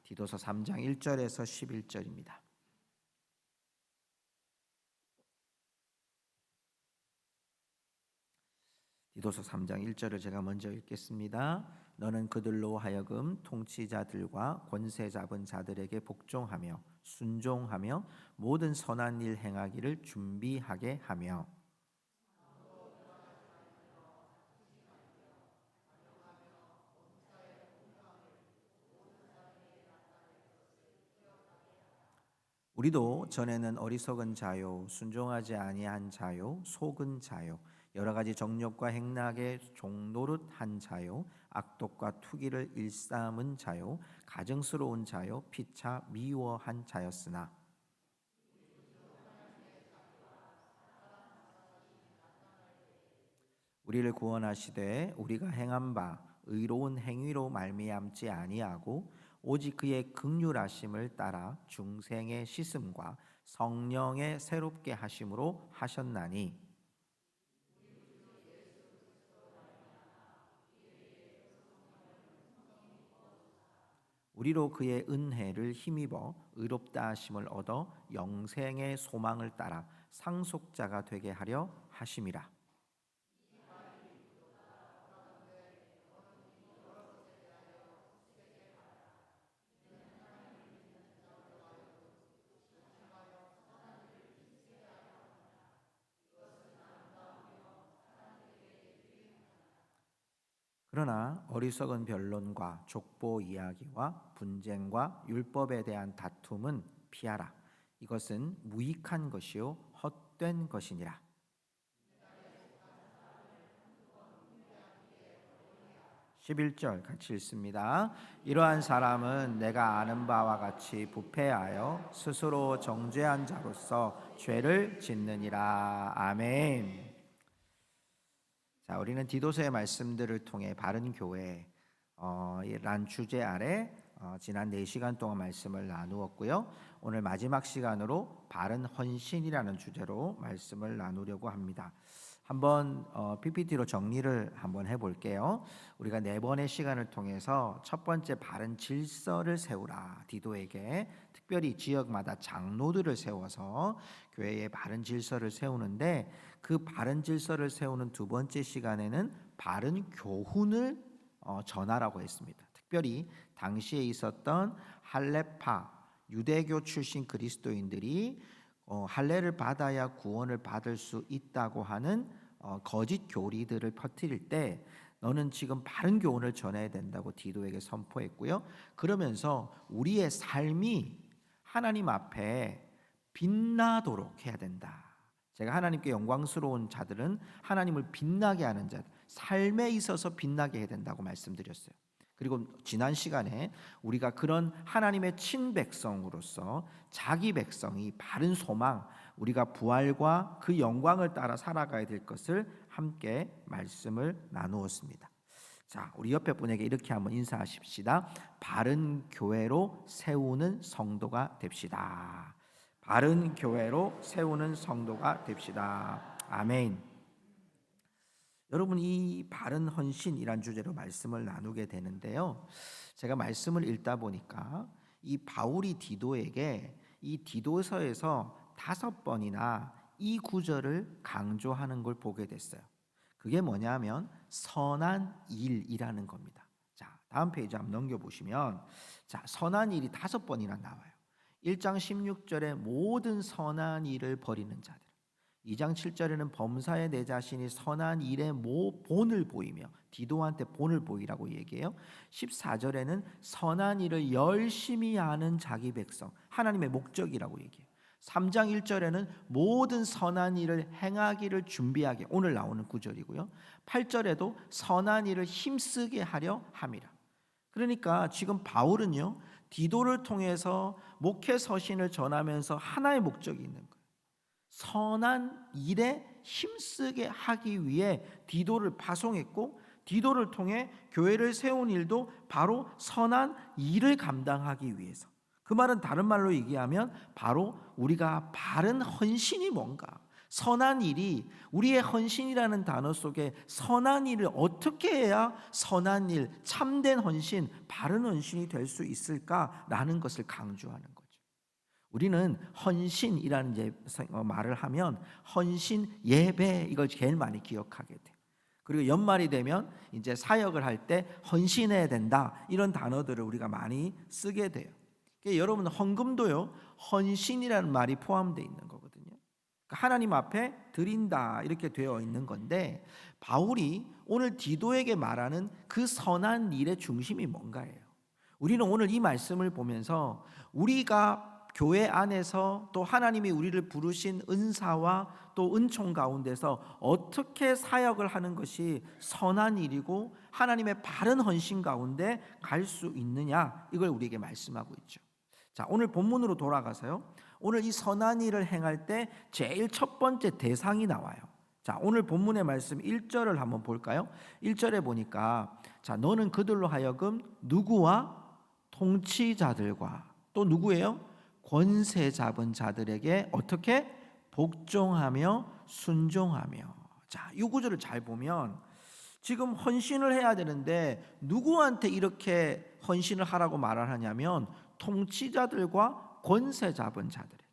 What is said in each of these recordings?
디도서 3장 1절에서 11절입니다. 디도서 3장 1절을 제가 먼저 읽겠습니다. 너는 그들로 하여금 통치자들과 권세 잡은 자들에게 복종하며 순종하며 모든 선한 일 행하기를 준비하게 하며 우리도 전에는 어리석은 자요 순종하지 아니한 자요 속은 자요 여러 가지 정욕과 행락에 종노릇한 자요 악독과 투기를 일삼은 자요 가증스러운 자요 피차 미워한 자였으나 우리를 구원하시되 우리가 행한 바 의로운 행위로 말미암지 아니하고 오직 그의 긍휼하심을 따라 중생의 씻음과 성령의 새롭게 하심으로 하셨나니 우리로 그의 은혜를 힘입어 의롭다 하심을 얻어 영생의 소망을 따라 상속자가 되게 하려 하심이라. 그러나 어리석은 변론과 족보 이야기와 분쟁과 율법에 대한 다툼은 피하라. 이것은 무익한 것이요 헛된 것이니라. 11절 같이 읽습니다. 이러한 사람은 내가 아는 바와 같이 부패하여 스스로 정죄한 자로서 죄를 짓느니라. 아멘. 자, 우리는 디도서의 말씀들을 통해 바른 교회란 주제 아래 지난 4시간 동안 말씀을 나누었고요. 오늘 마지막 시간으로 바른 헌신이라는 주제로 말씀을 나누려고 합니다. 한번 PPT로 정리를 한번 해볼게요. 우리가 4번의 시간을 통해서 첫 번째 바른 질서를 세우라 디도에게 특별히 지역마다 장로들을 세워서 교회의 바른 질서를 세우는데 그 바른 질서를 세우는 두 번째 시간에는 바른 교훈을 전하라고 했습니다. 특별히 당시에 있었던 할례파 유대교 출신 그리스도인들이 할례를 받아야 구원을 받을 수 있다고 하는 거짓 교리들을 퍼뜨릴 때 너는 지금 바른 교훈을 전해야 된다고 디도에게 선포했고요. 그러면서 우리의 삶이 하나님 앞에 빛나도록 해야 된다. 제가 하나님께 영광스러운 자들은 하나님을 빛나게 하는 자들, 삶에 있어서 빛나게 해야 된다고 말씀드렸어요. 그리고 지난 시간에 우리가 그런 하나님의 친백성으로서 자기 백성이 바른 소망, 우리가 부활과 그 영광을 따라 살아가야 될 것을 함께 말씀을 나누었습니다. 자, 우리 옆에 분에게 이렇게 한번 인사하십시다. 바른 교회로 세우는 성도가 됩시다. 바른 교회로 세우는 성도가 됩시다. 아멘. 여러분, 이 바른 헌신이란 주제로 말씀을 나누게 되는데요. 제가 말씀을 읽다 보니까 이 바울이 디도에게 이 디도서에서 5번이나 이 구절을 강조하는 걸 보게 됐어요. 그게 뭐냐면 선한 일이라는 겁니다. 자, 다음 페이지 한번 넘겨보시면 자, 선한 일이 5번이나 나와요. 1장 16절에 모든 선한 일을 버리는 자들, 2장 7절에는 범사에 내 자신이 선한 일에 본을 보이며 디도한테 본을 보이라고 얘기해요. 14절에는 선한 일을 열심히 하는 자기 백성, 하나님의 목적이라고 얘기해요. 3장 1절에는 모든 선한 일을 행하기를 준비하게, 오늘 나오는 구절이고요. 8절에도 선한 일을 힘쓰게 하려 함이라. 그러니까 지금 바울은요, 디도를 통해서 목회 서신을 전하면서 하나의 목적이 있는 거예요. 선한 일에 힘쓰게 하기 위해 디도를 파송했고, 디도를 통해 교회를 세운 일도 바로 선한 일을 감당하기 위해서. 그 말은 다른 말로 얘기하면 바로 우리가 바른 헌신이 뭔가, 선한 일이 우리의 헌신이라는 단어 속에 선한 일을 어떻게 해야 선한 일, 참된 헌신, 바른 헌신이 될 수 있을까라는 것을 강조하는 거죠. 우리는 헌신이라는 말을 하면 헌신, 예배 이걸 제일 많이 기억하게 돼요. 그리고 연말이 되면 이제 사역을 할 때 헌신해야 된다 이런 단어들을 우리가 많이 쓰게 돼요. 그러니까 여러분 헌금도요 헌신이라는 말이 포함되어 있는 거거든요. 그러니까 하나님 앞에 드린다 이렇게 되어 있는 건데 바울이 오늘 디도에게 말하는 그 선한 일의 중심이 뭔가예요. 우리는 오늘 이 말씀을 보면서 우리가 교회 안에서 또 하나님이 우리를 부르신 은사와 또 은총 가운데서 어떻게 사역을 하는 것이 선한 일이고 하나님의 바른 헌신 가운데 갈 수 있느냐 이걸 우리에게 말씀하고 있죠. 자, 오늘 본문으로 돌아가서요. 오늘 이 선한 일을 행할 때 제일 첫 번째 대상이 나와요. 자, 오늘 본문의 말씀 1절을 한번 볼까요? 1절에 보니까 자, 너는 그들로 하여금 누구와 통치자들과 또 누구예요? 권세 잡은 자들에게 어떻게 복종하며 순종하며. 자, 이 구절을 잘 보면 지금 헌신을 해야 되는데 누구한테 이렇게 헌신을 하라고 말을 하냐면 통치자들과 권세 잡은 자들에게.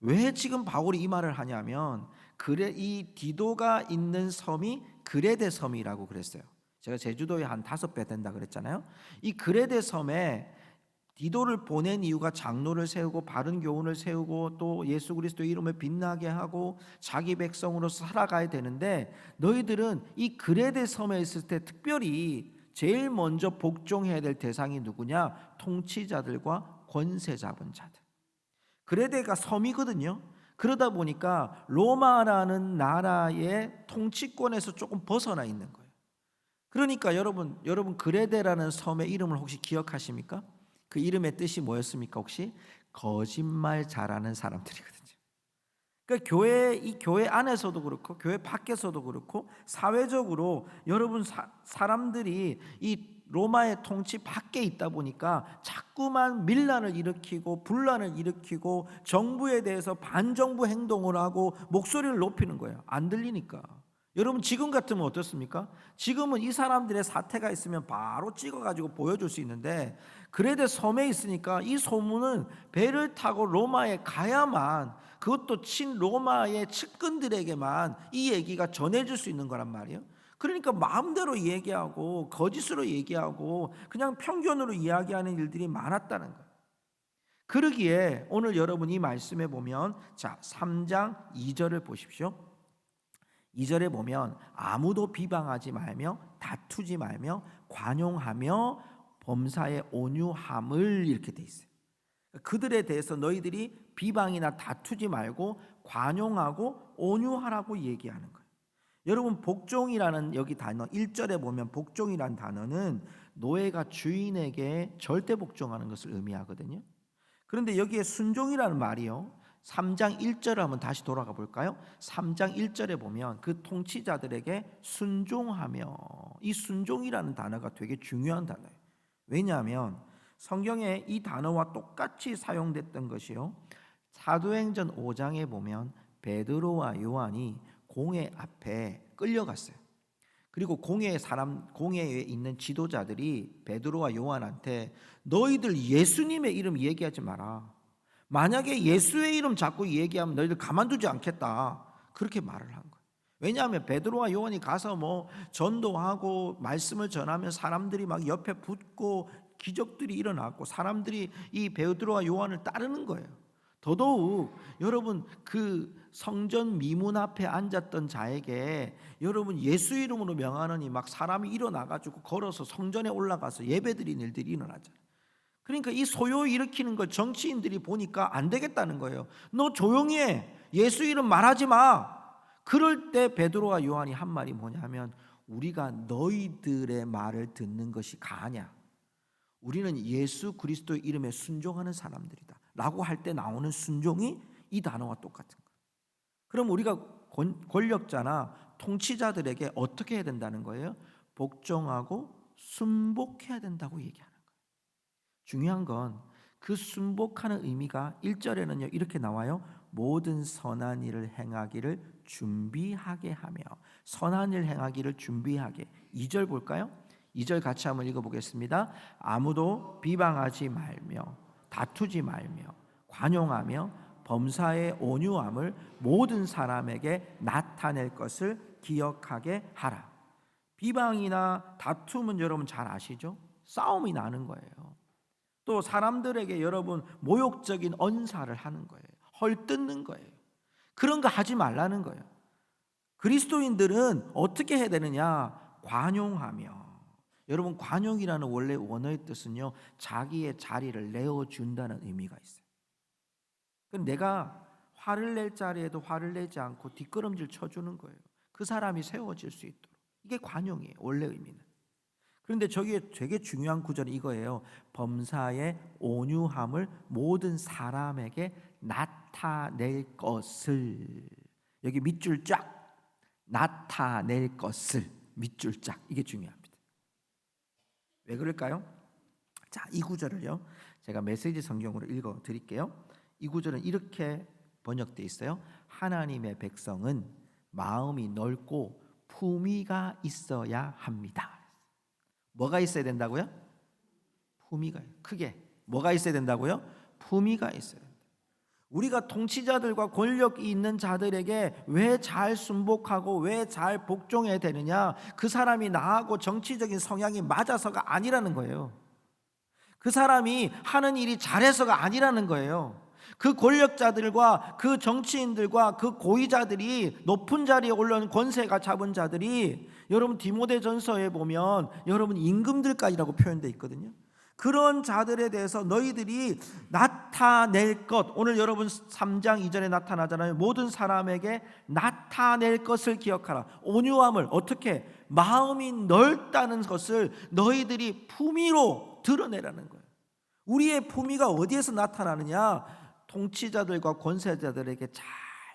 왜 지금 바울이 이 말을 하냐면 이 디도가 있는 섬이 그레데 섬이라고 그랬어요. 제가 제주도에 한 5배 된다 그랬잖아요. 이 그레데 섬에 디도를 보낸 이유가 장로를 세우고 바른 교훈을 세우고 또 예수 그리스도의 이름을 빛나게 하고 자기 백성으로서 살아가야 되는데 너희들은 이 그레데 섬에 있을 때 특별히 제일 먼저 복종해야 될 대상이 누구냐? 통치자들과 권세 잡은 자들. 그레데가 섬이거든요. 그러다 보니까 로마라는 나라의 통치권에서 조금 벗어나 있는 거예요. 그러니까 여러분 그레데라는 섬의 이름을 혹시 기억하십니까? 그 이름의 뜻이 뭐였습니까? 혹시 거짓말 잘하는 사람들이거든요. 그러니까 이 교회 안에서도 그렇고 교회 밖에서도 그렇고 사회적으로 여러분 사람들이 이 로마의 통치 밖에 있다 보니까 자꾸만 밀란을 일으키고 분란을 일으키고 정부에 대해서 반정부 행동을 하고 목소리를 높이는 거예요. 안 들리니까. 여러분 지금 같으면 어떻습니까? 지금은 이 사람들의 사태가 있으면 바로 찍어가지고 보여줄 수 있는데 그레데 섬에 있으니까 이 소문은 배를 타고 로마에 가야만 그것도 친로마의 측근들에게만 이 얘기가 전해질 수 있는 거란 말이에요. 그러니까 마음대로 얘기하고 거짓으로 얘기하고 그냥 편견으로 이야기하는 일들이 많았다는 거예요. 그러기에 오늘 여러분 이 말씀에 보면 자 3장 2절을 보십시오. 2절에 보면 아무도 비방하지 말며 다투지 말며 관용하며 범사에 온유함을 이렇게 돼 있어요. 그들에 대해서 너희들이 비방이나 다투지 말고 관용하고 온유하라고 얘기하는 거예요. 여러분 복종이라는 여기 단어 1절에 보면 복종이라는 단어는 노예가 주인에게 절대 복종하는 것을 의미하거든요. 그런데 여기에 순종이라는 말이요. 3장 1절을 한번 다시 돌아가 볼까요? 3장 1절에 보면 그 통치자들에게 순종하며 이 순종이라는 단어가 되게 중요한 단어예요. 왜냐하면 성경에 이 단어와 똑같이 사용됐던 것이요. 사도행전 5장에 보면 베드로와 요한이 공회 앞에 끌려갔어요. 그리고 공회에 있는 지도자들이 베드로와 요한한테 너희들 예수님의 이름 얘기하지 마라. 만약에 예수의 이름 자꾸 얘기하면 너희들 가만두지 않겠다. 그렇게 말을 한 거예요. 왜냐하면 베드로와 요한이 가서 뭐 전도하고 말씀을 전하면 사람들이 막 옆에 붙고 기적들이 일어났고 사람들이 이 베드로와 요한을 따르는 거예요. 더더욱 여러분 그 성전 미문 앞에 앉았던 자에게 여러분 예수 이름으로 명하느니 막 사람이 일어나가지고 걸어서 성전에 올라가서 예배드리는 일들이 일어나잖아요. 그러니까 이 소요 일으키는 걸 정치인들이 보니까 안 되겠다는 거예요. 너 조용히 해. 예수 이름 말하지 마. 그럴 때 베드로와 요한이 한 말이 뭐냐면 우리가 너희들의 말을 듣는 것이 가하냐. 우리는 예수 그리스도의 이름에 순종하는 사람들이다 라고 할 때 나오는 순종이 이 단어와 똑같은 거예요. 그럼 우리가 권력자나 통치자들에게 어떻게 해야 된다는 거예요? 복종하고 순복해야 된다고 얘기하는 거예요. 중요한 건 그 순복하는 의미가 1절에는요 이렇게 나와요. 모든 선한 일을 행하기를 준비하게 하며. 선한 일 행하기를 준비하게. 2절 볼까요? 2절 같이 한번 읽어보겠습니다. 아무도 비방하지 말며 다투지 말며 관용하며 범사의 온유함을 모든 사람에게 나타낼 것을 기억하게 하라. 비방이나 다툼은 여러분 잘 아시죠? 싸움이 나는 거예요. 또 사람들에게 여러분 모욕적인 언사를 하는 거예요. 헐뜯는 거예요. 그런 거 하지 말라는 거예요. 그리스도인들은 어떻게 해야 되느냐? 관용하며. 여러분, 관용이라는 원래 원어의 뜻은요, 자기의 자리를 내어준다는 의미가 있어요. 그럼 내가 화를 낼 자리에도 화를 내지 않고 뒷걸음질 쳐주는 거예요. 그 사람이 세워질 수 있도록. 이게 관용이에요, 원래 의미는. 그런데 저기에 되게 중요한 구절이 이거예요. 범사의 온유함을 모든 사람에게 나타낼 것을. 여기 밑줄 쫙. 나타낼 것을. 밑줄 쫙. 이게 중요합니다. 왜 그럴까요? 자, 이 구절을요, 제가 메시지 성경으로 읽어 드릴게요. 이 구절은 이렇게 번역되어 있어요. 하나님의 백성은 마음이 넓고 품위가 있어야 합니다. 뭐가 있어야 된다고요? 품위가. 크게 뭐가 있어야 된다고요? 품위가 있어야 된다. 우리가 통치자들과 권력이 있는 자들에게 왜 잘 순복하고 왜 잘 복종해야 되느냐? 그 사람이 나하고 정치적인 성향이 맞아서가 아니라는 거예요. 그 사람이 하는 일이 잘해서가 아니라는 거예요. 그 권력자들과 그 정치인들과 그 고위자들이, 높은 자리에 올라온 권세가 잡은 자들이, 여러분 디모데전서에 보면 여러분 임금들까지라고 표현되어 있거든요. 그런 자들에 대해서 너희들이 나타낼 것, 오늘 여러분 3장 2절에 나타나잖아요. 모든 사람에게 나타낼 것을 기억하라. 온유함을 어떻게? 마음이 넓다는 것을 너희들이 품위로 드러내라는 거예요. 우리의 품위가 어디에서 나타나느냐? 통치자들과 권세자들에게 잘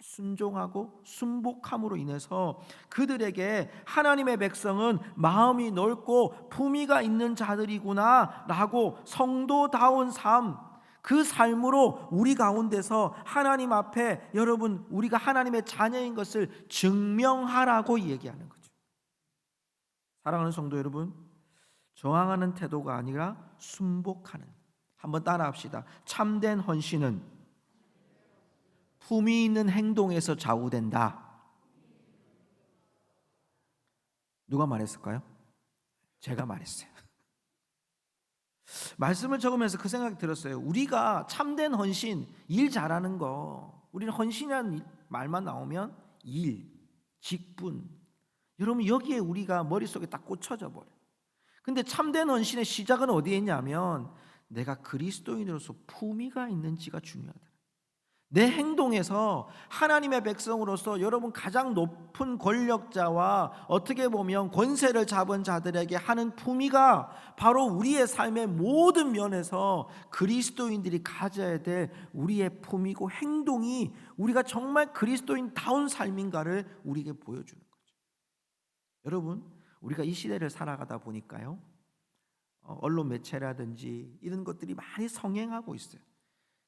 순종하고 순복함으로 인해서 그들에게 하나님의 백성은 마음이 넓고 품위가 있는 자들이구나 라고 성도다운 삶, 그 삶으로 우리 가운데서 하나님 앞에 여러분 우리가 하나님의 자녀인 것을 증명하라고 얘기하는 거죠. 사랑하는 성도 여러분, 저항하는 태도가 아니라 순복하는, 한번 따라합시다. 참된 헌신은 품위 있는 행동에서 좌우된다. 누가 말했을까요? 제가 말했어요. 말씀을 적으면서 그 생각이 들었어요. 우리가 참된 헌신, 일 잘하는 거, 우리는 헌신이라는 말만 나오면 일, 직분, 여러분 여기에 우리가 머릿속에 딱 꽂혀져 버려요. 근데 참된 헌신의 시작은 어디에 있냐면 내가 그리스도인으로서 품위가 있는지가 중요하다. 내 행동에서 하나님의 백성으로서 여러분 가장 높은 권력자와 어떻게 보면 권세를 잡은 자들에게 하는 품위가 바로 우리의 삶의 모든 면에서 그리스도인들이 가져야 될 우리의 품위고, 행동이 우리가 정말 그리스도인다운 삶인가를 우리에게 보여주는 거죠. 여러분, 우리가 이 시대를 살아가다 보니까요, 언론 매체라든지 이런 것들이 많이 성행하고 있어요.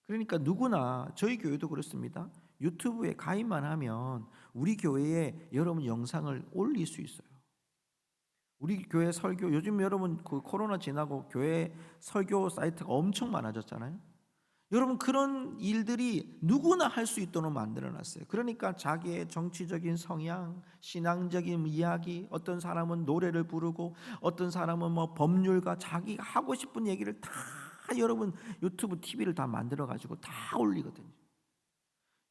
그러니까 누구나, 저희 교회도 그렇습니다. 유튜브에 가입만 하면 우리 교회에 여러분 영상을 올릴 수 있어요. 우리 교회 설교, 요즘 여러분 그 코로나 지나고 교회 설교 사이트가 엄청 많아졌잖아요. 여러분 그런 일들이 누구나 할 수 있도록 만들어놨어요. 그러니까 자기의 정치적인 성향, 신앙적인 이야기, 어떤 사람은 노래를 부르고 어떤 사람은 뭐 법률가, 자기가 하고 싶은 얘기를 다 여러분 유튜브 TV를 다 만들어 가지고 다 올리거든요.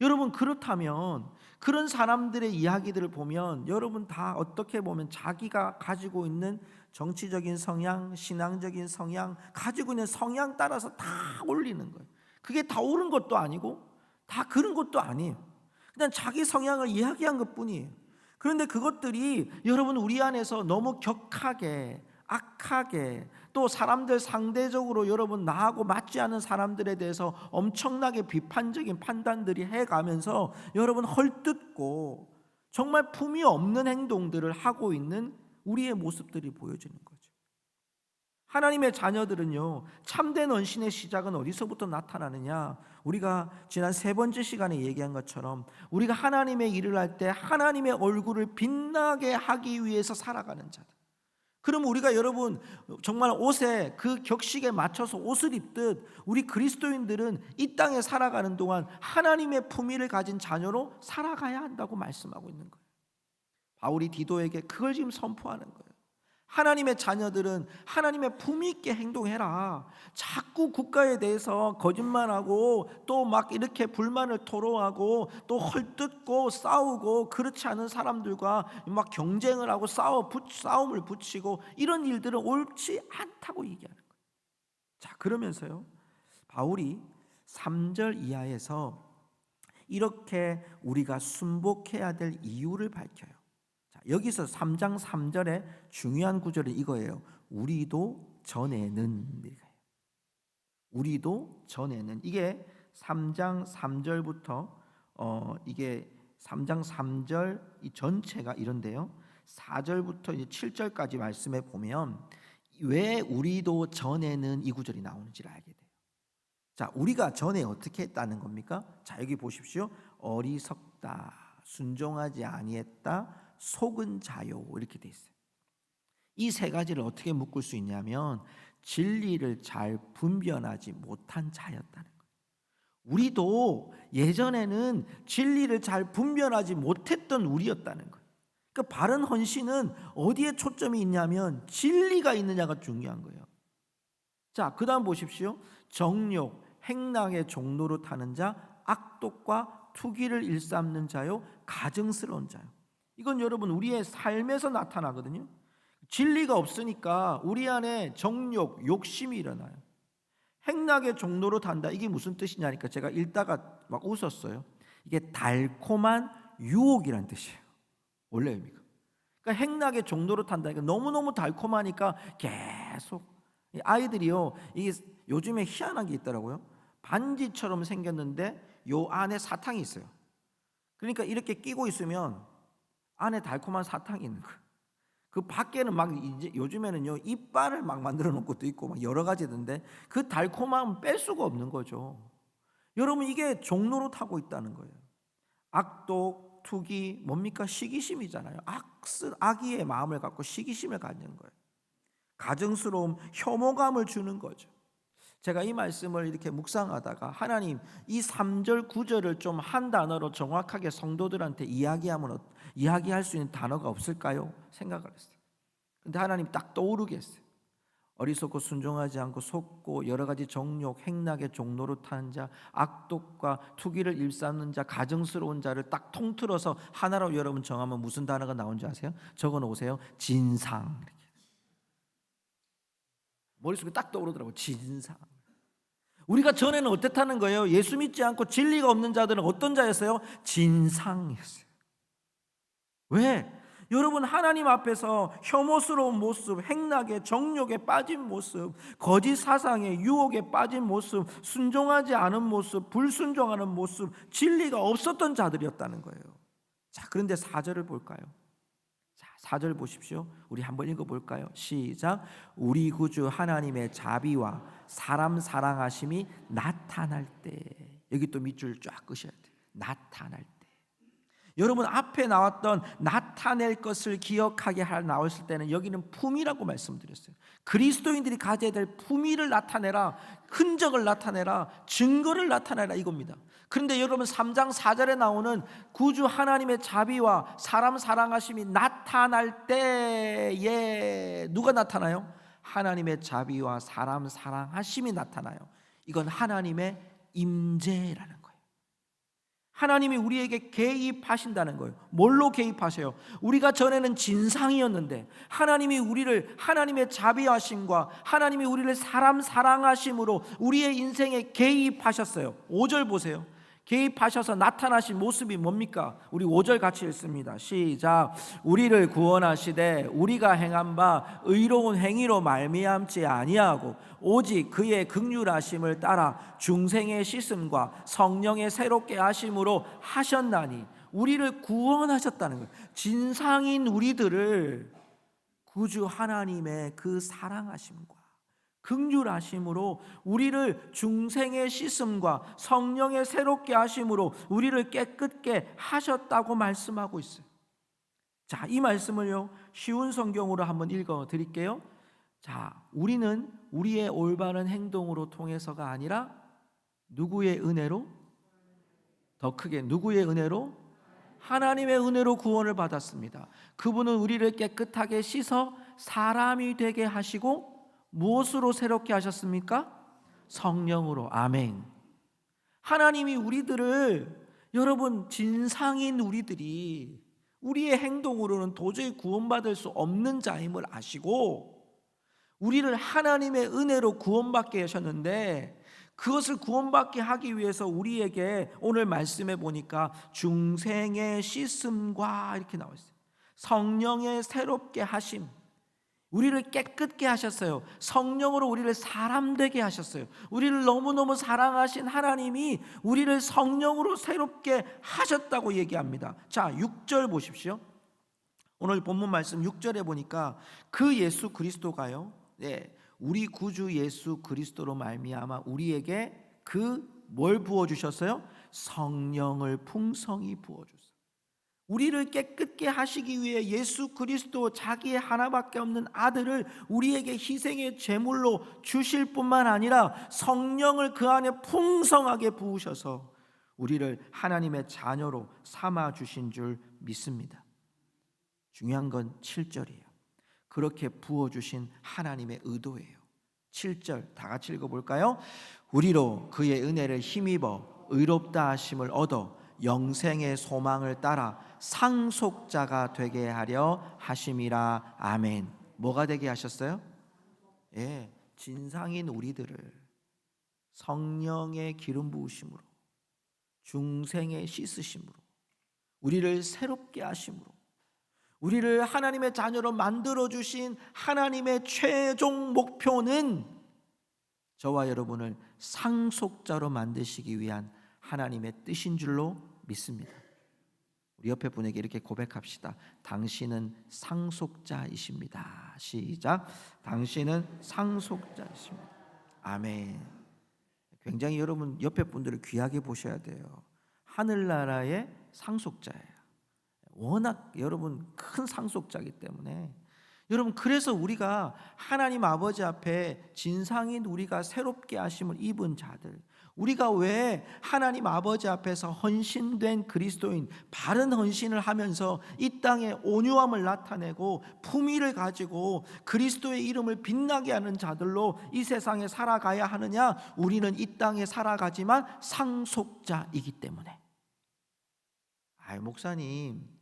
여러분 그렇다면 그런 사람들의 이야기들을 보면 여러분 다 어떻게 보면 자기가 가지고 있는 정치적인 성향, 신앙적인 성향, 가지고 있는 성향 따라서 다 올리는 거예요. 그게 다 옳은 것도 아니고 다 그런 것도 아니에요. 그냥 자기 성향을 이야기한 것뿐이에요. 그런데 그것들이 여러분 우리 안에서 너무 격하게, 악하게, 또 사람들 상대적으로 여러분 나하고 맞지 않은 사람들에 대해서 엄청나게 비판적인 판단들이 해가면서 여러분 헐뜯고 정말 품위 없는 행동들을 하고 있는 우리의 모습들이 보여지는 거죠. 하나님의 자녀들은요, 참된 헌신의 시작은 어디서부터 나타나느냐? 우리가 지난 3번째 시간에 얘기한 것처럼 우리가 하나님의 일을 할 때 하나님의 얼굴을 빛나게 하기 위해서 살아가는 자들. 그럼 우리가 여러분 정말 옷에 그 격식에 맞춰서 옷을 입듯 우리 그리스도인들은 이 땅에 살아가는 동안 하나님의 품위를 가진 자녀로 살아가야 한다고 말씀하고 있는 거예요. 바울이 디도에게 그걸 지금 선포하는 거예요. 하나님의 자녀들은 하나님의 품위 있게 행동해라. 자꾸 국가에 대해서 거짓말하고 또 막 이렇게 불만을 토로하고 또 헐뜯고 싸우고 그렇지 않은 사람들과 막 경쟁을 하고 싸움을 붙이고 이런 일들은 옳지 않다고 얘기하는 거예요. 자, 그러면서요, 바울이 3절 이하에서 이렇게 우리가 순복해야 될 이유를 밝혀요. 여기서 3장 3절의 중요한 구절은 이거예요. 우리도 전에는, 우리도 전에는, 이게 3장 3절부터 이게 3장 3절 이 전체가 이런데요, 4절부터 이제 7절까지 말씀에 보면 왜 우리도 전에는 이 구절이 나오는지를 알게 돼요. 자, 우리가 전에 어떻게 했다는 겁니까? 자, 여기 보십시오. 어리석다, 순종하지 아니했다, 속은 자요, 이렇게 돼 있어요. 이 세 가지를 어떻게 묶을 수 있냐면 진리를 잘 분별하지 못한 자였다는 거예요. 우리도 예전에는 진리를 잘 분별하지 못했던 우리였다는 거예요. 그러니까 바른 헌신은 어디에 초점이 있냐면 진리가 있느냐가 중요한 거예요. 자, 그 다음 보십시오. 정욕, 행락의 종로로 타는 자, 악독과 투기를 일삼는 자요, 가증스러운 자요. 이건 여러분 우리의 삶에서 나타나거든요. 진리가 없으니까 우리 안에 정욕, 욕심이 일어나요. 행락의 종로로 탄다. 이게 무슨 뜻이냐니까 제가 읽다가 막 웃었어요. 이게 달콤한 유혹이란 뜻이에요. 원래 의미가. 그러니까 행락의 종로로 탄다니까 너무너무 달콤하니까 계속. 아이들이요, 이게 요즘에 희한한 게 있더라고요. 반지처럼 생겼는데 요 안에 사탕이 있어요. 그러니까 이렇게 끼고 있으면 안에 달콤한 사탕이 있는 거예요. 그 밖에는 막 이제 요즘에는요, 이빨을 막 만들어 놓은 것도 있고 막 여러 가지던데 그 달콤함은 뺄 수가 없는 거죠. 여러분, 이게 종로로 타고 있다는 거예요. 악독, 투기, 뭡니까? 시기심이잖아요. 악의의 마음을 갖고 시기심을 갖는 거예요. 가증스러움, 혐오감을 주는 거죠. 제가 이 말씀을 이렇게 묵상하다가 하나님, 이 3절 9절을 좀 한 단어로 정확하게 성도들한테 이야기할 수 있는 단어가 없을까요? 생각을 했어요. 근데 하나님 딱 떠오르게 했어요. 어리석고 순종하지 않고 속고 여러 가지 정욕, 행락의 종로로 타는 자, 악독과 투기를 일삼는 자, 가증스러운 자를 딱 통틀어서 하나로 여러분 정하면 무슨 단어가 나온지 아세요? 적어놓으세요. 진상. 머릿속에 딱 떠오르더라고요. 진상. 우리가 전에는 어땠다는 거예요? 예수 믿지 않고 진리가 없는 자들은 어떤 자였어요? 진상이었어요. 왜? 여러분, 하나님 앞에서 혐오스러운 모습, 행락에 정욕에 빠진 모습, 거짓 사상에 유혹에 빠진 모습, 순종하지 않은 모습, 불순종하는 모습, 진리가 없었던 자들이었다는 거예요. 자, 그런데 4절을 볼까요? 4절 보십시오. 우리 한번 읽어볼까요? 시작. 우리 구주 하나님의 자비와 사람 사랑하심이 나타날 때. 여기 또 밑줄 쫙 끄셔야 돼요. 나타날 때. 여러분, 앞에 나왔던 나타낼 것을 기억하게 나왔을 때는 여기는 품이라고 말씀드렸어요. 그리스도인들이 가져야 될 품위를 나타내라, 흔적을 나타내라, 증거를 나타내라, 이겁니다. 그런데 여러분 3장 4절에 나오는 구주 하나님의 자비와 사람 사랑하심이 나타날 때에 누가 나타나요? 하나님의 자비와 사람 사랑하심이 나타나요. 이건 하나님의 임재라는 거예요. 하나님이 우리에게 개입하신다는 거예요. 뭘로 개입하세요? 우리가 전에는 진상이었는데 하나님이 우리를 하나님의 자비하심과 하나님이 우리를 사람 사랑하심으로 우리의 인생에 개입하셨어요. 5절 보세요. 개입하셔서 나타나신 모습이 뭡니까? 우리 5절 같이 읽습니다. 시작. 우리를 구원하시되 우리가 행한 바 의로운 행위로 말미암지 아니하고 오직 그의 긍휼하심을 따라 중생의 씻음과 성령의 새롭게 하심으로 하셨나니. 우리를 구원하셨다는 거예요. 진상인 우리들을 구주 하나님의 그 사랑하심과 긍휼하심으로 우리를 중생의 씻음과 성령의 새롭게 하심으로 우리를 깨끗게 하셨다고 말씀하고 있어요. 자, 이 말씀을요, 쉬운 성경으로 한번 읽어 드릴게요. 자, 우리는 우리의 올바른 행동으로 통해서가 아니라 누구의 은혜로? 더 크게, 누구의 은혜로? 하나님의 은혜로 구원을 받았습니다. 그분은 우리를 깨끗하게 씻어 사람이 되게 하시고 무엇으로 새롭게 하셨습니까? 성령으로. 아멘. 하나님이 우리들을, 여러분, 진상인 우리들이 우리의 행동으로는 도저히 구원받을 수 없는 자임을 아시고 우리를 하나님의 은혜로 구원받게 하셨는데, 그것을 구원받게 하기 위해서 우리에게 오늘 말씀해 보니까 중생의 씻음과 이렇게 나와 있어요. 성령의 새롭게 하심, 우리를 깨끗게 하셨어요. 성령으로 우리를 사람 되게 하셨어요. 우리를 너무너무 사랑하신 하나님이 우리를 성령으로 새롭게 하셨다고 얘기합니다. 자, 6절 보십시오. 오늘 본문 말씀 6절에 보니까 그 예수 그리스도가요, 우리 구주 예수 그리스도로 말미암아 우리에게 뭘 부어주셨어요? 성령을 풍성히 부어주셨어요. 우리를 깨끗게 하시기 위해 예수 그리스도, 자기의 하나밖에 없는 아들을 우리에게 희생의 제물로 주실 뿐만 아니라 성령을 그 안에 풍성하게 부으셔서 우리를 하나님의 자녀로 삼아 주신 줄 믿습니다. 중요한 건 7절이에요. 그렇게 부어주신 하나님의 의도예요. 7절 다 같이 읽어볼까요? 우리로 그의 은혜를 힘입어 의롭다 하심을 얻어 영생의 소망을 따라 상속자가 되게 하려 하심이라. 아멘. 뭐가 되게 하셨어요? 진상인 우리들을 성령의 기름 부으심으로, 중생의 씻으심으로, 우리를 새롭게 하심으로, 우리를 하나님의 자녀로 만들어주신 하나님의 최종 목표는 저와 여러분을 상속자로 만드시기 위한 하나님의 뜻인 줄로 믿습니다. 우리 옆에 분에게 이렇게 고백합시다. 당신은 상속자이십니다. 시작. 당신은 상속자이십니다. 아멘. 굉장히 여러분 옆에 분들을 귀하게 보셔야 돼요. 하늘나라의 상속자예요. 워낙 여러분 큰 상속자이기 때문에, 여러분, 그래서 우리가 하나님 아버지 앞에 진상인 우리가 새롭게 하심을 입은 자들, 우리가 왜 하나님 아버지 앞에서 헌신된 그리스도인, 바른 헌신을 하면서 이 땅에 온유함을 나타내고 품위를 가지고 그리스도의 이름을 빛나게 하는 자들로 이 세상에 살아가야 하느냐? 우리는 이 땅에 살아가지만 상속자이기 때문에. 목사님,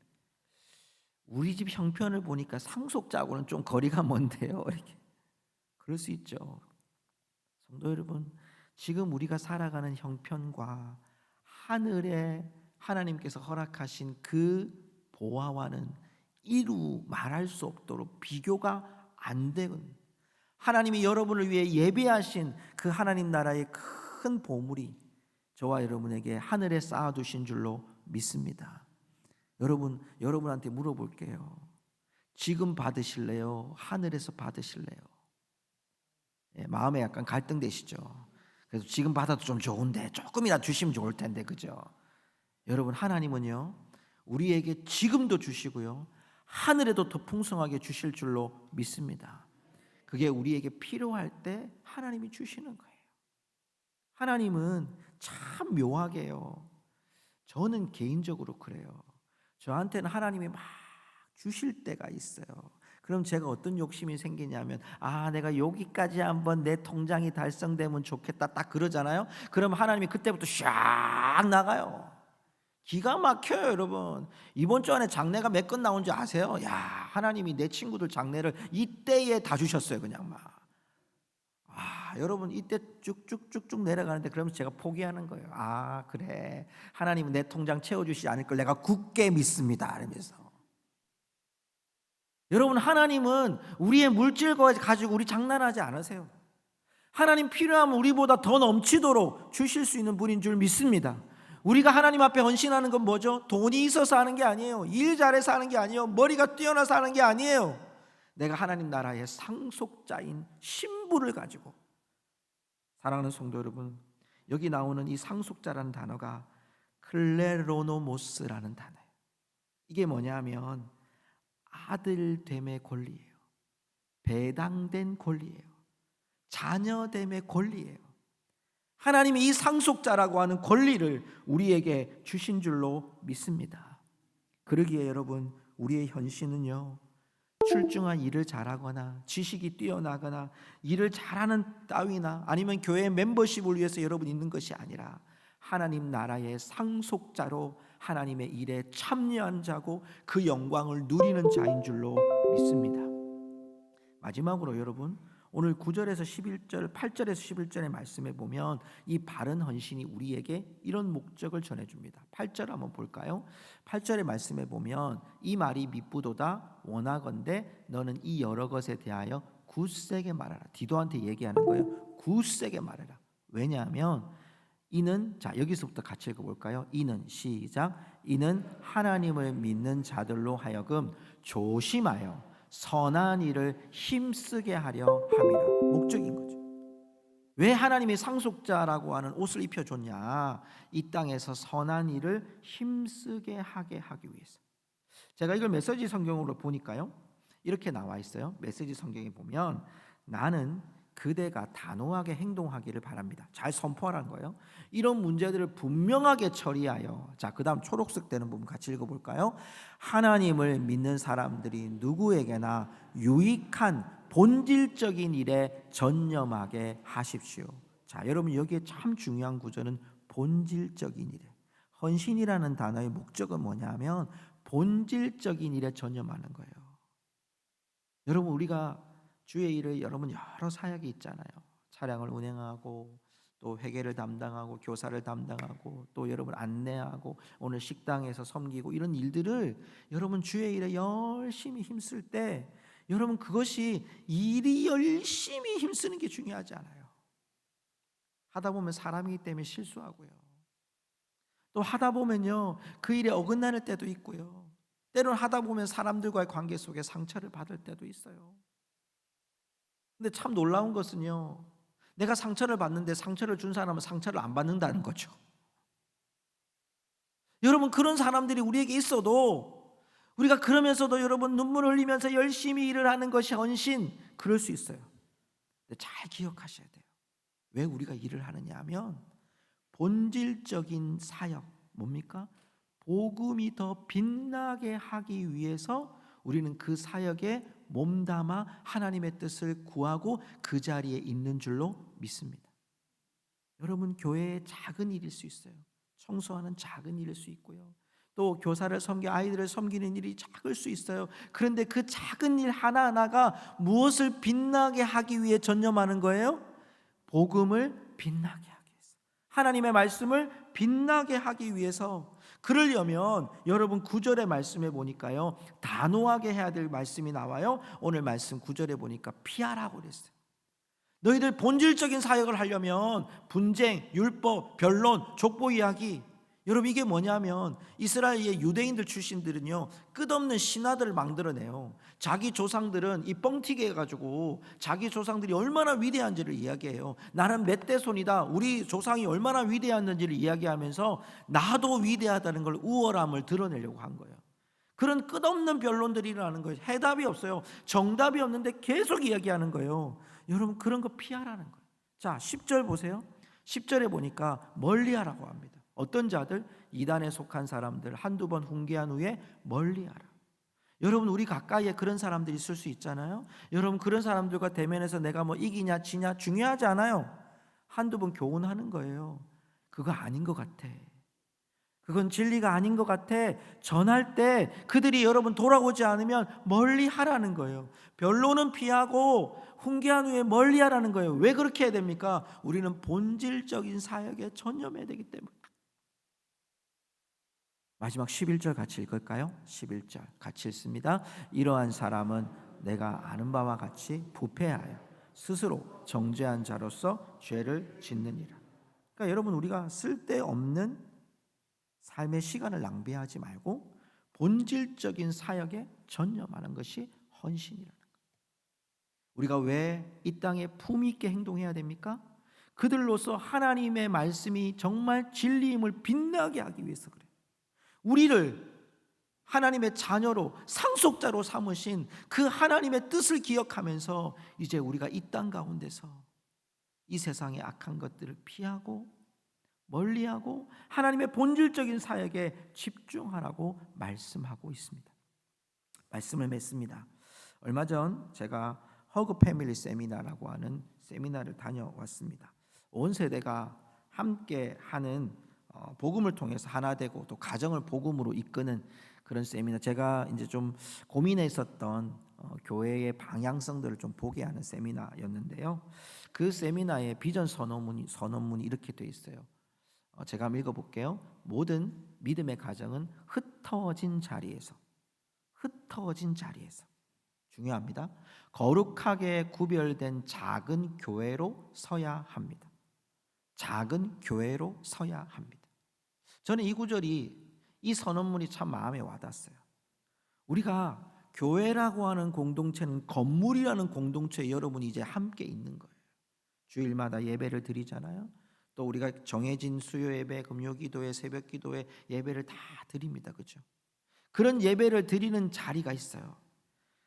우리 집 형편을 보니까 상속자하고는 좀 거리가 먼데요. 이렇게 그럴 수 있죠. 성도 여러분, 지금 우리가 살아가는 형편과 하늘에 하나님께서 허락하신 그 보화와는 이루 말할 수 없도록 비교가 안 되는, 하나님이 여러분을 위해 예배하신 그 하나님 나라의 큰 보물이 저와 여러분에게 하늘에 쌓아두신 줄로 믿습니다. 여러분한테 물어볼게요. 지금 받으실래요? 하늘에서 받으실래요? 마음에 약간 갈등되시죠? 그래서 지금 받아도 좀 좋은데 조금이라도 주시면 좋을 텐데, 그죠? 여러분, 하나님은요 우리에게 지금도 주시고요 하늘에도 더 풍성하게 주실 줄로 믿습니다. 그게 우리에게 필요할 때 하나님이 주시는 거예요. 하나님은 참 묘하게요, 저는 개인적으로 그래요, 저한테는 하나님이 막 주실 때가 있어요. 그럼 제가 어떤 욕심이 생기냐면, 내가 여기까지 한번 내 통장이 달성되면 좋겠다, 딱 그러잖아요. 그럼 하나님이 그때부터 샥 나가요. 기가 막혀요. 여러분, 이번 주 안에 장래가 몇 건 나온 줄 아세요? 하나님이 내 친구들 장래를 이때에 다 주셨어요. 그냥 막. 여러분, 이때 쭉쭉쭉쭉 내려가는데 그러면 제가 포기하는 거예요. 그래, 하나님은 내 통장 채워주시지 않을 걸 내가 굳게 믿습니다, 이러면서. 여러분, 하나님은 우리의 물질과 가지고 우리 장난하지 않으세요. 하나님 필요하면 우리보다 더 넘치도록 주실 수 있는 분인 줄 믿습니다. 우리가 하나님 앞에 헌신하는 건 뭐죠? 돈이 있어서 하는 게 아니에요. 일 잘해서 하는 게 아니에요. 머리가 뛰어나서 하는 게 아니에요. 내가 하나님 나라의 상속자인 신분을 가지고, 사랑하는 성도 여러분, 여기 나오는 이 상속자라는 단어가 클레로노모스라는 단어예요. 이게 뭐냐면 아들됨의 권리예요. 배당된 권리예요. 자녀됨의 권리예요. 하나님이 이 상속자라고 하는 권리를 우리에게 주신 줄로 믿습니다. 그러기에 여러분, 우리의 현실은요, 출중한 일을 잘하거나 지식이 뛰어나거나 일을 잘하는 따위나 아니면 교회 멤버십을 위해서 여러분 있는 것이 아니라 하나님 나라의 상속자로 하나님의 일에 참여한 자고 그 영광을 누리는 자인 줄로 믿습니다. 마지막으로 여러분, 오늘 9절에서 11절, 8절에서 11절의 말씀에 보면 이 바른 헌신이 우리에게 이런 목적을 전해줍니다. 8절 한번 볼까요? 8절의 말씀에 보면 이 말이 미쁘도다 원하건대 너는 이 여러 것에 대하여 굳세게 말하라. 디도한테 얘기하는 거예요. 굳세게 말해라. 왜냐하면 이는, 자 여기서부터 같이 읽어볼까요? 이는, 시작, 이는 하나님을 믿는 자들로 하여금 조심하여 선한 일을 힘쓰게 하려 함이라. 목적인 거죠. 왜 하나님이 상속자라고 하는 옷을 입혀줬냐? 이 땅에서 선한 일을 힘쓰게 하게 하기 위해서. 제가 이걸 메시지 성경으로 보니까요, 이렇게 나와 있어요. 메시지 성경에 보면 나는 그대가 단호하게 행동하기를 바랍니다. 잘 선포하라는 거예요. 이런 문제들을 분명하게 처리하여, 자 그 다음 초록색 되는 부분 같이 읽어볼까요? 하나님을 믿는 사람들이 누구에게나 유익한 본질적인 일에 전념하게 하십시오. 자 여러분, 여기에 참 중요한 구절은 본질적인 일에, 헌신이라는 단어의 목적은 뭐냐면 본질적인 일에 전념하는 거예요. 여러분, 우리가 주의 일을, 여러분 여러 사역이 있잖아요. 차량을 운행하고 또 회계를 담당하고 교사를 담당하고 또 여러분 안내하고 오늘 식당에서 섬기고, 이런 일들을 여러분 주의 일에 열심히 힘쓸 때 여러분 그것이 일이 열심히 힘쓰는 게 중요하지 않아요. 하다 보면 사람이기 때문에 실수하고요. 또 하다 보면요 그 일에 어긋나는 때도 있고요. 때로는 하다 보면 사람들과의 관계 속에 상처를 받을 때도 있어요. 근데 참 놀라운 것은요, 내가 상처를 받는데 상처를 준 사람은 상처를 안 받는다는 거죠. 여러분, 그런 사람들이 우리에게 있어도 우리가 그러면서도 여러분 눈물을 흘리면서 열심히 일을 하는 것이 헌신, 그럴 수 있어요. 근데 잘 기억하셔야 돼요. 왜 우리가 일을 하느냐 하면 본질적인 사역, 뭡니까? 복음이 더 빛나게 하기 위해서 우리는 그 사역에 몸담아 하나님의 뜻을 구하고 그 자리에 있는 줄로 믿습니다. 여러분, 교회의 작은 일일 수 있어요. 청소하는 작은 일일 수 있고요. 또 교사를 섬겨 아이들을 섬기는 일이 작을 수 있어요. 그런데 그 작은 일 하나하나가 무엇을 빛나게 하기 위해 전념하는 거예요? 복음을 빛나게 하기 위해서, 하나님의 말씀을 빛나게 하기 위해서. 그러려면 여러분 9절의 말씀에 보니까요 단호하게 해야 될 말씀이 나와요. 오늘 말씀 9절에 보니까 피하라고 그랬어요. 너희들 본질적인 사역을 하려면 분쟁, 율법, 변론, 족보 이야기, 여러분 이게 뭐냐면 이스라엘의 유대인들 출신들은요 끝없는 신화들을 만들어내요. 자기 조상들은 이 뻥튀기 해가지고 자기 조상들이 얼마나 위대한지를 이야기해요. 나는 멧돼손이다, 우리 조상이 얼마나 위대했는지를 이야기하면서 나도 위대하다는 걸, 우월함을 드러내려고 한 거예요. 그런 끝없는 변론들이 일어나는 거예요. 해답이 없어요. 정답이 없는데 계속 이야기하는 거예요. 여러분 그런 거 피하라는 거예요. 자 10절 보세요. 10절에 보니까 멀리하라고 합니다. 어떤 자들? 이단에 속한 사람들, 한두 번 훈계한 후에 멀리하라. 여러분 우리 가까이에 그런 사람들이 있을 수 있잖아요. 여러분 그런 사람들과 대면해서 내가 뭐 이기냐 지냐 중요하지 않아요. 한두 번 교훈하는 거예요. 그거 아닌 것 같아, 그건 진리가 아닌 것 같아, 전할 때 그들이 여러분 돌아오지 않으면 멀리하라는 거예요. 변론은 피하고 훈계한 후에 멀리하라는 거예요. 왜 그렇게 해야 됩니까? 우리는 본질적인 사역에 전념해야 되기 때문에. 마지막 11절 같이 읽을까요? 11절 같이 읽습니다. 이러한 사람은 내가 아는 바와 같이 부패하여 스스로 정죄한 자로서 죄를 짓느니라. 그러니까 여러분 우리가 쓸데없는 삶의 시간을 낭비하지 말고 본질적인 사역에 전념하는 것이 헌신이라는 거예요. 우리가 왜 이 땅에 품위 있게 행동해야 됩니까? 그들로서 하나님의 말씀이 정말 진리임을 빛나게 하기 위해서 그래요. 우리를 하나님의 자녀로 상속자로 삼으신 그 하나님의 뜻을 기억하면서 이제 우리가 이 땅 가운데서 이 세상의 악한 것들을 피하고 멀리하고 하나님의 본질적인 사역에 집중하라고 말씀하고 있습니다. 말씀을 맺습니다. 얼마 전 제가 허그 패밀리 세미나라고 하는 세미나를 다녀왔습니다. 온 세대가 함께 하는 복음을 통해서 하나 되고 또 가정을 복음으로 이끄는 그런 세미나, 제가 이제 좀 고민했었던 교회의 방향성들을 좀 보게 하는 세미나였는데요. 그 세미나의 비전 선언문이 이렇게 돼 있어요. 제가 한번 읽어볼게요. 모든 믿음의 가정은 흩어진 자리에서 중요합니다. 거룩하게 구별된 작은 교회로 서야 합니다. 작은 교회로 서야 합니다. 저는 이 구절이, 이 선언문이 참 마음에 와닿았어요. 우리가 교회라고 하는 공동체는 건물이라는 공동체에 여러분이 이제 함께 있는 거예요. 주일마다 예배를 드리잖아요. 또 우리가 정해진 수요 예배, 금요 기도회, 새벽 기도회 예배를 다 드립니다. 그렇죠? 그런 예배를 드리는 자리가 있어요.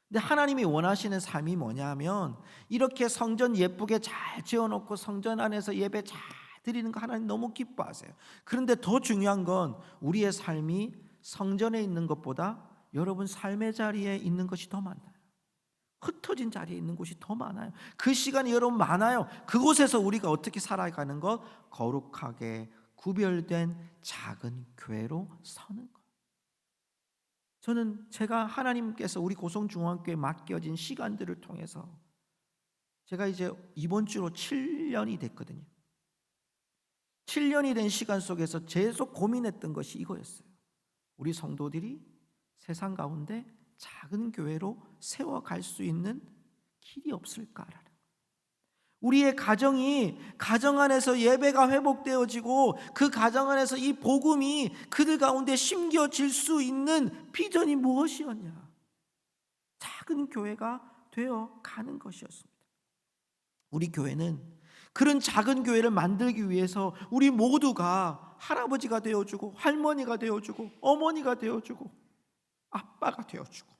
근데 하나님이 원하시는 삶이 뭐냐면 이렇게 성전 예쁘게 잘 지어놓고 성전 안에서 예배 잘 드리는 거 하나님 너무 기뻐하세요. 그런데 더 중요한 건 우리의 삶이 성전에 있는 것보다 여러분 삶의 자리에 있는 것이 더 많아요. 흩어진 자리에 있는 곳이 더 많아요. 그 시간이 여러분 많아요. 그곳에서 우리가 어떻게 살아가는 것? 거룩하게 구별된 작은 교회로 서는 것. 저는 제가 하나님께서 우리 고성중앙교회에 맡겨진 시간들을 통해서 제가 이제 이번 주로 7년이 됐거든요. 7년이 된 시간 속에서 계속 고민했던 것이 이거였어요. 우리 성도들이 세상 가운데 작은 교회로 세워갈 수 있는 길이 없을까라는, 우리의 가정이 가정 안에서 예배가 회복되어지고 그 가정 안에서 이 복음이 그들 가운데 심겨질 수 있는 비전이 무엇이었냐? 작은 교회가 되어 가는 것이었습니다. 우리 교회는 그런 작은 교회를 만들기 위해서 우리 모두가 할아버지가 되어주고 할머니가 되어주고 어머니가 되어주고 아빠가 되어주고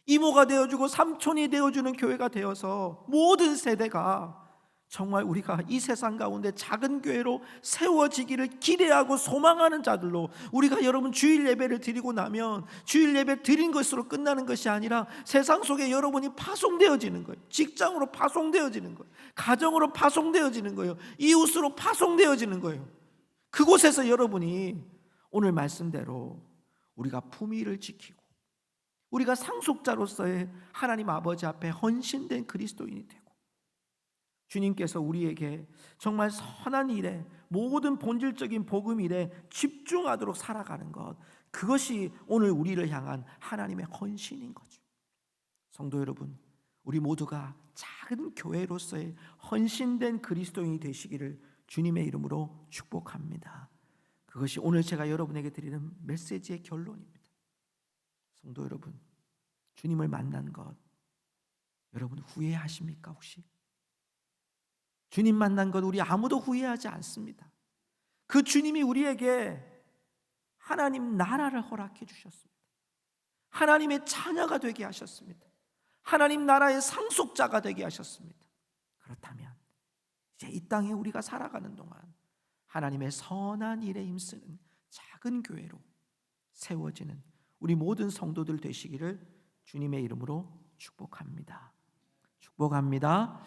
이모가 되어주고 삼촌이 되어주는 교회가 되어서 모든 세대가 정말 우리가 이 세상 가운데 작은 교회로 세워지기를 기대하고 소망하는 자들로, 우리가 여러분 주일 예배를 드리고 나면 주일 예배 드린 것으로 끝나는 것이 아니라 세상 속에 여러분이 파송되어지는 거예요. 직장으로 파송되어지는 거예요. 가정으로 파송되어지는 거예요. 이웃으로 파송되어지는 거예요. 그곳에서 여러분이 오늘 말씀대로 우리가 품위를 지키고 우리가 상속자로서의 하나님 아버지 앞에 헌신된 그리스도인이 되고 주님께서 우리에게 정말 선한 일에, 모든 본질적인 복음 일에 집중하도록 살아가는 것, 그것이 오늘 우리를 향한 하나님의 헌신인 거죠. 성도 여러분, 우리 모두가 작은 교회로서의 헌신된 그리스도인이 되시기를 주님의 이름으로 축복합니다. 그것이 오늘 제가 여러분에게 드리는 메시지의 결론입니다. 성도 여러분, 주님을 만난 것 여러분 후회하십니까? 혹시? 주님 만난 것 우리 아무도 후회하지 않습니다. 그 주님이 우리에게 하나님 나라를 허락해 주셨습니다. 하나님의 자녀가 되게 하셨습니다. 하나님 나라의 상속자가 되게 하셨습니다. 그렇다면 이제 이 땅에 우리가 살아가는 동안 하나님의 선한 일에 힘쓰는 작은 교회로 세워지는 우리 모든 성도들 되시기를 주님의 이름으로 축복합니다. 축복합니다.